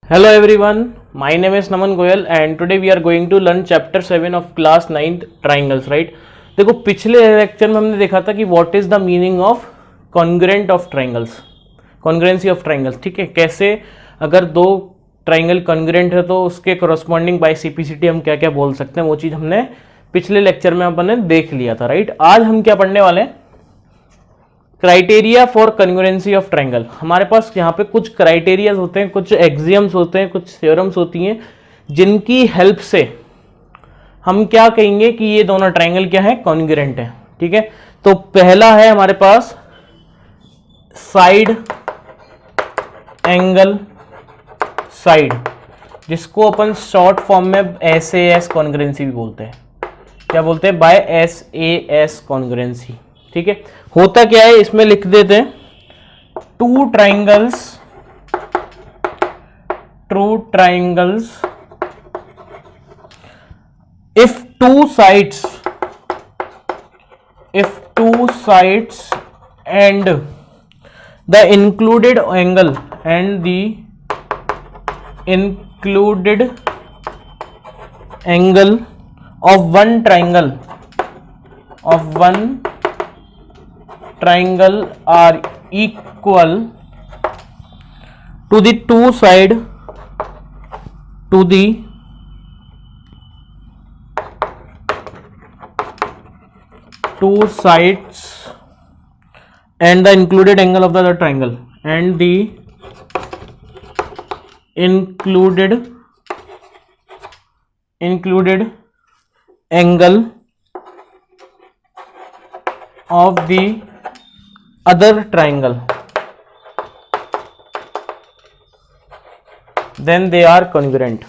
Hello everyone, my name is Naman Goyal and today we are going to learn chapter 7 of class 9th triangles, right? देखो पिछले lecture में हमने देखा था कि what is the meaning of congruent of triangles, congruency of triangles, ठीक है। कैसे अगर दो ट्राइंगल कॉन्ग्रुएंट है तो उसके कोरस्पॉन्डिंग बाय सीपीसीटी हम क्या क्या बोल सकते हैं, वो चीज़ हमने पिछले लेक्चर में अपन ने देख लिया था, राइट। आज हम क्या पढ़ने वाले हैं, criteria for congruency of triangle. हमारे पास यहाँ पे कुछ क्राइटेरियाज होते हैं, कुछ एक्सियम्स होते हैं, कुछ थ्योरम्स होती हैं जिनकी हेल्प से हम क्या कहेंगे कि ये दोनों ट्राइंगल क्या है, कॉन्ग्रुएंट है, ठीक है। तो पहला है हमारे पास साइड एंगल साइड, जिसको अपन शॉर्ट फॉर्म में SAS कॉन्ग्रुएंसी भी बोलते हैं। क्या बोलते हैं? बाय SAS कॉन्ग्रुएंसी, ठीक है। होता क्या है, इसमें लिख देते हैं two triangles if two sides and the included angle of one triangle are equal to the two sides and the included angle of the other triangle and the included angle of the other triangle, then they are congruent.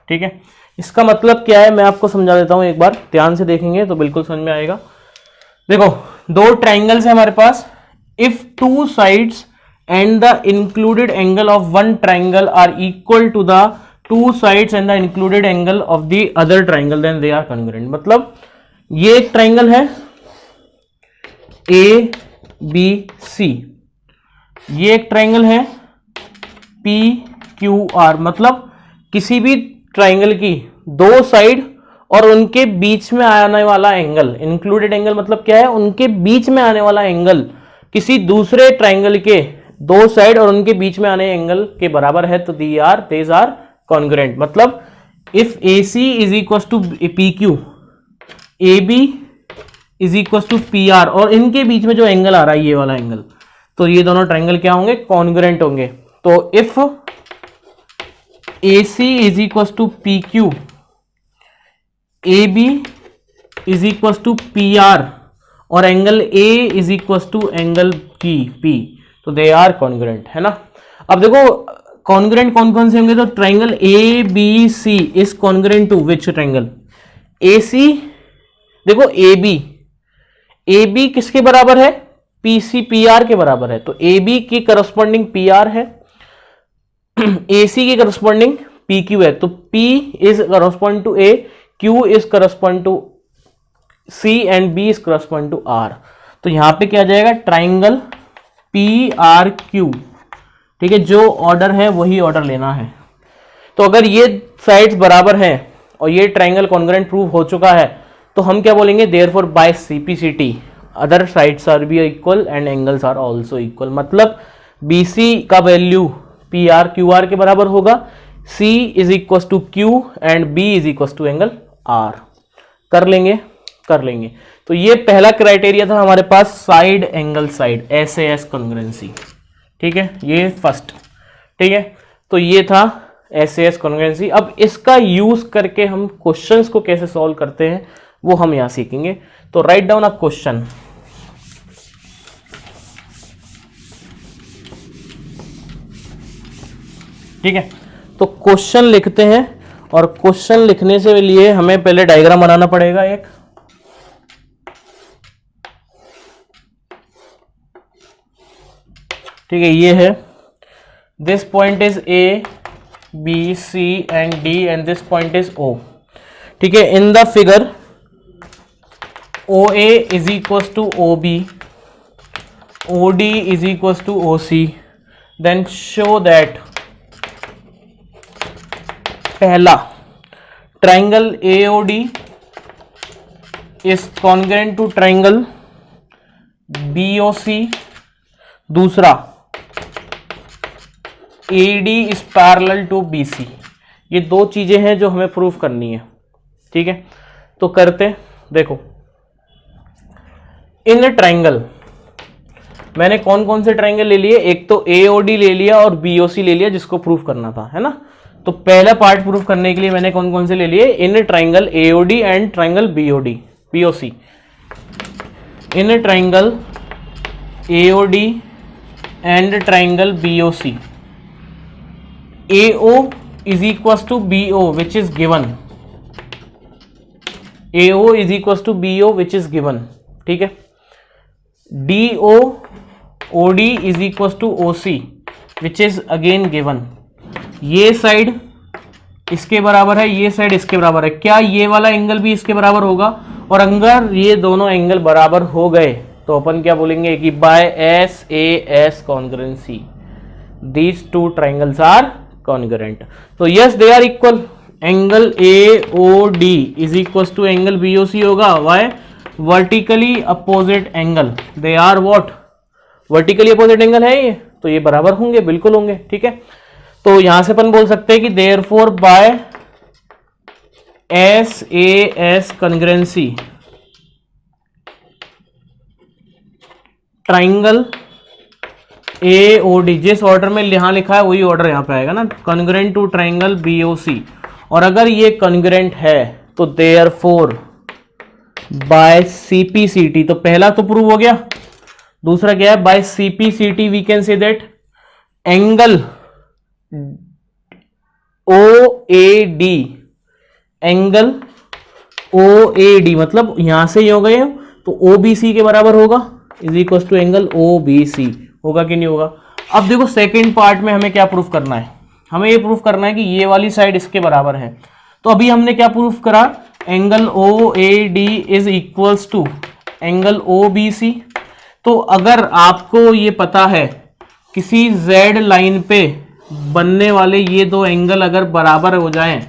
ठीक है। इसका मतलब क्या है मैं आपको समझा देता हूं, एक बार ध्यान से देखेंगे तो बिल्कुल समझ में आएगा। देखो दो ट्राइंगल्स है हमारे पास, if two sides and the included angle of one triangle are equal to the two sides and the included angle of the other triangle, then they are congruent। मतलब ये एक ट्राइंगल है ABC, ये एक triangle है PQR। मतलब किसी भी ट्राइंगल की दो साइड और उनके बीच में आने वाला एंगल, इंक्लूडेड एंगल मतलब क्या है, उनके बीच में आने वाला एंगल किसी दूसरे ट्राइंगल के दो साइड और उनके बीच में आने एंगल के बराबर है, तो देज आर कॉन्ग्रुएंट। मतलब if AC is equal to PQ, AB is equal to PR और इनके बीच में जो एंगल आ रहा है ये वाला एंगल, तो ये दोनों ट्राइंगल क्या होंगे, कॉन्ग्रुएंट होंगे। तो if AC is equal to PQ, AB is equal to PR और angle A is equal to angle P, तो दे आर कॉन्ग्रुएंट, है ना। अब देखो कॉन्ग्रुएंट कौन कौन से होंगे, तो triangle ABC is congruent to which triangle AC। देखो AB किसके बराबर है, PR के बराबर है, तो AB की करस्पॉन्डिंग PR है, AC की करस्पॉन्डिंग PQ है, तो P is correspond to A, Q is correspond to C and B is correspond to R। तो यहां पे क्या आ जाएगा, ट्राइंगल PRQ, ठीक है। जो ऑर्डर है वही ऑर्डर लेना है। तो अगर ये साइड्स बराबर हैं और ये ट्राइंगल कॉन्ग्रुएंट प्रूव हो चुका है, तो हम क्या बोलेंगे, therefore by CPCT other sides are be equal and angles are also equal. मतलब BC का वैल्यू PRQR के बराबर होगा, C is equal to Q and B is equal to angle R। कर लेंगे। तो ये पहला क्राइटेरिया था हमारे पास, side angle side, SAS congruency, ठीक है, ये फर्स्ट, ठीक है। तो ये था SAS कॉन्ग्रुएंसी। अब इसका यूज करके हम क्वेश्चंस को कैसे सॉल्व करते हैं वो हम यहां सीखेंगे। तो राइट डाउन अ क्वेश्चन। ठीक है, तो क्वेश्चन लिखते हैं और क्वेश्चन लिखने से लिए हमें पहले डायग्राम बनाना पड़ेगा एक। ठीक है, ये है, this point is A, B, C and D and this point is O। ठीक है, in the figure OA is equals to OB, OD is equals to OC, then show that पहला triangle AOD is congruent to triangle BOC, दूसरा AD is parallel to BC। ये दो चीजें हैं जो हमें प्रूफ करनी है, ठीक है। तो करते, देखो इन ट्राइंगल मैंने कौन कौन से ट्राइंगल ले लिए, एक तो AOD ले लिया और BOC ले लिया जिसको प्रूफ करना था, है ना। तो पहला पार्ट प्रूफ करने के लिए मैंने कौन कौन से ले लिए, in triangle AOD and triangle BOC। In triangle AOD and triangle BOC, AO is equals to BO which is given, AO is equals to BO which is given, ठीक है। DO OD is equals to OC which is again given। ये side इसके बराबर है, ये side इसके बराबर है, क्या ये वाला एंगल भी इसके बराबर होगा? और अगर ये दोनों एंगल बराबर हो गए तो अपन क्या बोलेंगे कि by SAS congruency these two triangles are congruent. तो yes they are equal, angle AOD is equal to angle BOC होगा, by vertically opposite angle, they are what, vertically opposite angle है ये, तो ये बराबर होंगे, बिल्कुल होंगे, ठीक है। तो यहां से अपन बोल सकते हैं कि therefore by SAS congruency triangle AOD, जिस ऑर्डर में यहां लिखा है वही ऑर्डर यहां पे आएगा ना, कॉन्ग्रुएंट टू ट्राइंगल BOC। और अगर ये कॉन्ग्रुएंट है तो देयरफॉर बाय CPCT, तो पहला तो प्रूव हो गया, दूसरा क्या है, by CPCT we can say that angle OAD, angle OAD मतलब यहां से ही हो गए तो OBC के बराबर होगा, is equal to angle OBC, होगा कि नहीं होगा। अब देखो सेकंड पार्ट में हमें क्या प्रूफ करना है, हमें ये प्रूफ करना है कि ये वाली साइड इसके बराबर है। तो अभी हमने क्या प्रूफ करा, angle OAD is equals to angle OBC। तो अगर आपको ये पता है किसी Z लाइन पे बनने वाले ये दो एंगल अगर बराबर हो जाएं,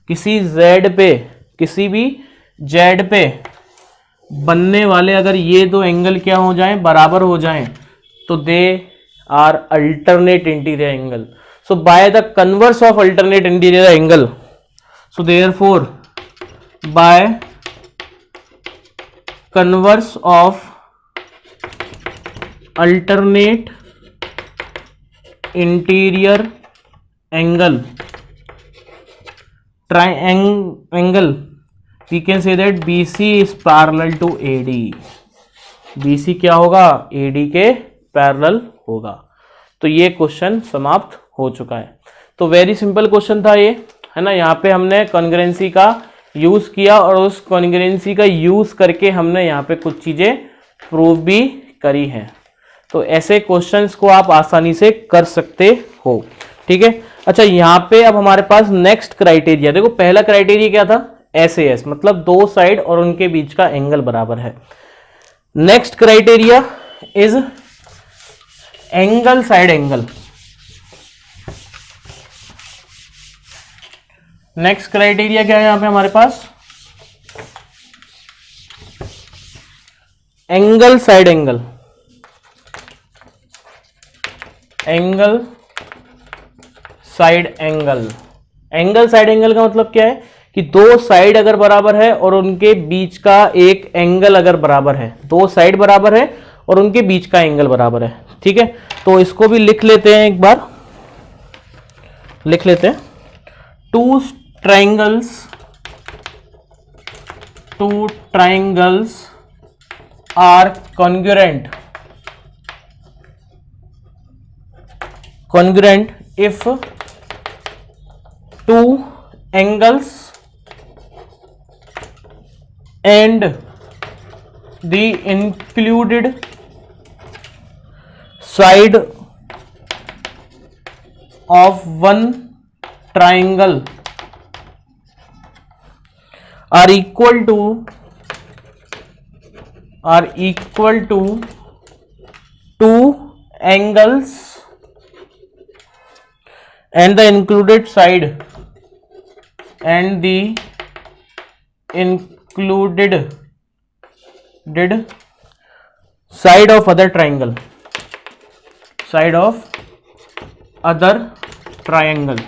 किसी Z पे, किसी भी Z पे बनने वाले अगर ये दो एंगल क्या हो जाएं, बराबर हो जाएं, तो they are alternate interior angle. So by the converse of alternate interior angle, so therefore by converse of alternate interior angle triangle we can say that BC is parallel to AD, BC क्या होगा, AD के parallel होगा। तो ये question समाप्त हो चुका है। तो वेरी सिंपल क्वेश्चन था ये, है ना। यहाँ पे हमने कॉन्ग्रुएंसी का यूज किया और उस कॉन्ग्रुएंसी का यूज करके हमने यहाँ पे कुछ चीजें प्रूव भी करी हैं। तो ऐसे क्वेश्चंस को आप आसानी से कर सकते हो, ठीक है। अच्छा, यहाँ पे अब हमारे पास नेक्स्ट क्राइटेरिया देखो, पहला क्राइटेरिया क्या था, SAS मतलब दो साइड और उनके बीच का एंगल बराबर है। Next criteria is angle side angle. Next criteria क्या है यहां पे हमारे पास, angle side angle. Angle side angle, angle side angle का मतलब क्या है कि दो साइड अगर बराबर है और उनके बीच का एक एंगल अगर बराबर है, दो साइड बराबर है और उनके बीच का एंगल बराबर है, ठीक है। तो इसको भी लिख लेते हैं, एक बार लिख लेते हैं। Two triangles are congruent if two angles and the included side of one triangle are equal to are equal to two angles and the included side side of other triangle,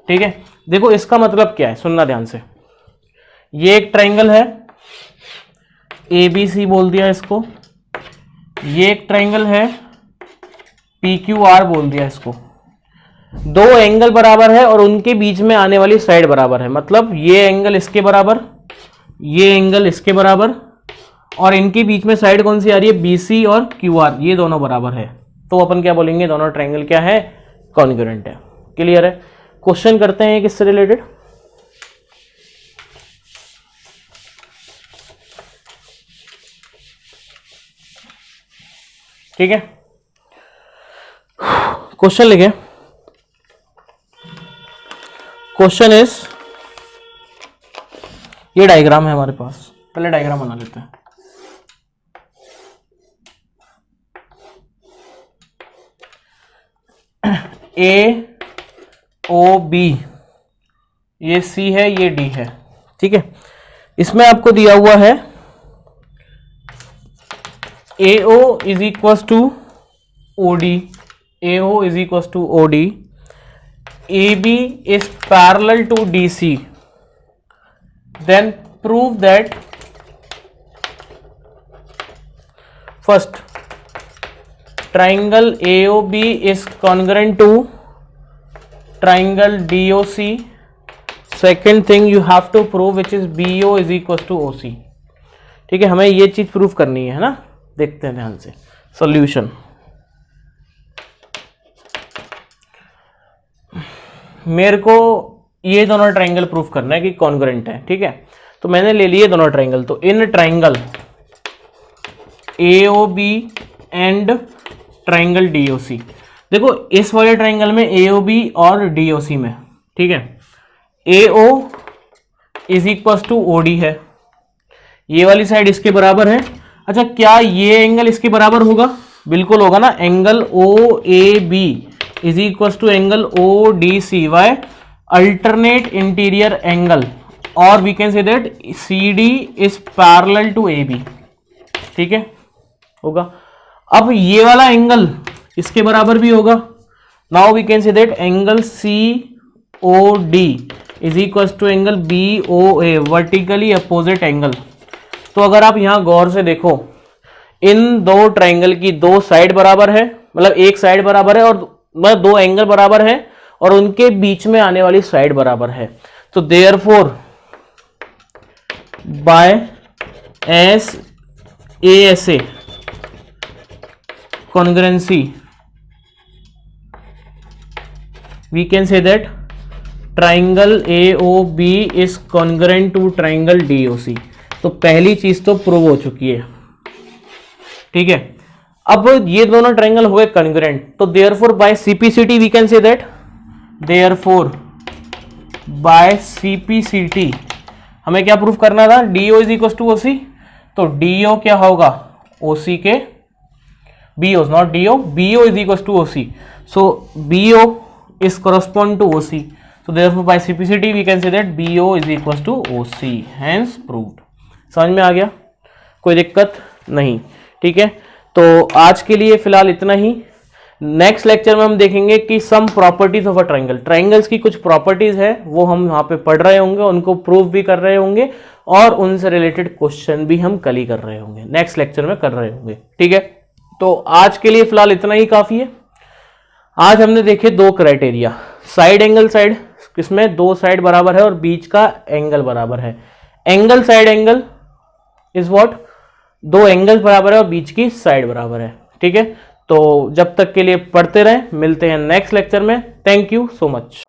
ठीक है। देखो इसका मतलब क्या है, सुनना ध्यान से। ये एक ट्राइंगल है, ABC बोल दिया इसको। ये एक ट्राइंगल है, PQR बोल दिया इसको। दो एंगल बराबर है और उनके बीच में आने वाली साइड बराबर है। मतलब ये एंगल इसके बराबर, ये एंगल इसके बराबर, और इनके बीच में साइड कौन सी आ रही है, BC और QR, ये दोनों बराबर है। तो अपन क्या बोलेंगे, दोनों ट्रायंगल क्या है, कॉन्ग्रुएंट है। क्लियर है। क्वेश्चन करते हैं किससे रिलेटेड। ठीक है, क्वेश्चन लिखे। क्वेश्चन इज, ये डायग्राम है हमारे पास, पहले डायग्राम बना लेते हैं। AOB, ये C है, ये D है। ठीक है, इसमें आपको दिया हुआ है AO is equal to OD, AO is equal to OD, AB is parallel to DC, then prove that first triangle AOB is congruent to triangle DOC. Second thing you have to prove, which is BO is equal to OC. ठीक है, हमें ये चीज prove करनी है ना। देखते हैं ध्यान से सॉल्यूशन। मेरे को ये दोनों ट्रायंगल प्रूफ करना है कि कॉन्ग्रुएंट है। ठीक है, तो मैंने ले लिए दोनों ट्रायंगल। तो in triangle AOB and triangle DOC, देखो इस वाले ट्रायंगल में AOB और DOC में, ठीक है, AO is equal to OD है, ये वाली साइड इसके बराबर है। अच्छा, क्या ये एंगल इसके बराबर होगा? बिल्कुल होगा ना। Angle OAB is equal to angle ODC, by alternate interior angle, और we can say that CD is parallel to AB। ठीक है, होगा। अब ये वाला एंगल इसके बराबर भी होगा। Now we can say that angle COD is equal to angle BOA, vertically opposite angle. तो अगर आप यहां गौर से देखो, इन दो ट्रायंगल की दो साइड बराबर है, मतलब एक साइड बराबर है और मतलब दो एंगल बराबर है और उनके बीच में आने वाली साइड बराबर है। तो therefore by ASA congruency we can say that triangle AOB is congruent to triangle DOC। तो पहली चीज तो प्रूव हो चुकी है। ठीक है, अब ये दोनों ट्रायंगल हो गए कॉन्ग्रुएंट। तो therefore by CPCT we can say that, therefore by CPCT हमें क्या प्रूफ करना था, DO is equal to OC। तो DO क्या होगा, OC के BO, not DO, BO is equal to OC। So BO is correspond to OC। So therefore by CPCT we can say that BO is equals to OC, hence proved। समझ में आ गया, कोई दिक्कत नहीं। ठीक है, तो आज के लिए फिलहाल इतना ही। नेक्स्ट लेक्चर में हम देखेंगे कि some properties of a triangle, triangles की कुछ प्रॉपर्टीज है वो हम वहां पे पढ़ रहे होंगे, उनको प्रूव भी कर रहे होंगे और उनसे रिलेटेड क्वेश्चन भी हम कल ही कर रहे होंगे, नेक्स्ट लेक्चर में कर रहे होंगे। ठीक है, तो आज के लिए फिलहाल इतना ही काफी है। आज हमने देखे दो क्राइटेरिया, साइड एंगल साइड, किसमें दो साइड बराबर है और बीच का एंगल बराबर है। Angle side angle is what, दो एंगल बराबर है और बीच की साइड बराबर है। ठीक है, तो जब तक के लिए पढ़ते रहें, मिलते हैं नेक्स्ट लेक्चर में। Thank you so much.